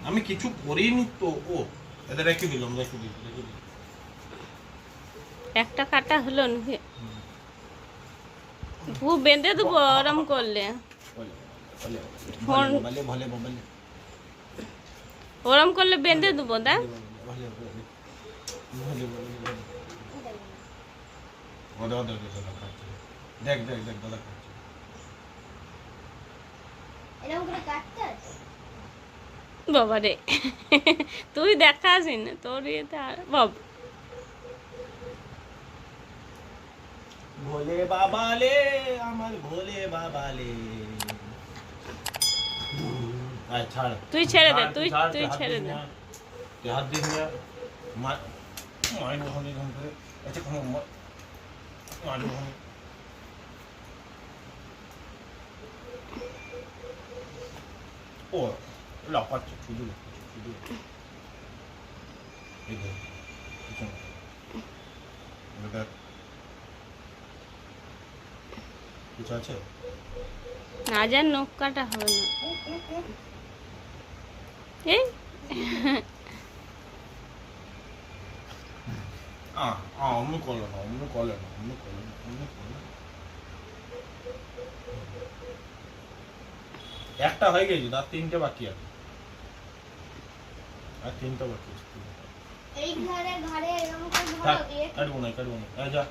আমি কিছু করিনি তো। ও এদের রেখে দিলাম। একটা কাটা হলো নাকি? খুব বেঁধে দেবো ওরম করলে। ওরম করলে বেঁধে দেবো। দেখ দেখ দেখ দেখ দাদা বাবা রে, তুই দেখাসি না তোর ইয়েতে বাবা। ভোলে বাবা লে আমার ভোলে বাবা লে। ছাড় তুই ছেড়ে দে, তুই ছেড়ে দে। হাত দিয়ে নিয়ে মায়ের ওখানে করে আচ্ছা কোনো মায়ের ওখানে ও লাফাচ্ছে শুধু এই দেখ কিছু আছে আজ আর নখ কাটা হবে না। এই অন্য করলো না একটা হয়ে গেছে, তার তিনটে বাকি আছে, আর তিনটা বাকি আছে। এই ঘরে এরকম করে কাটবো না যা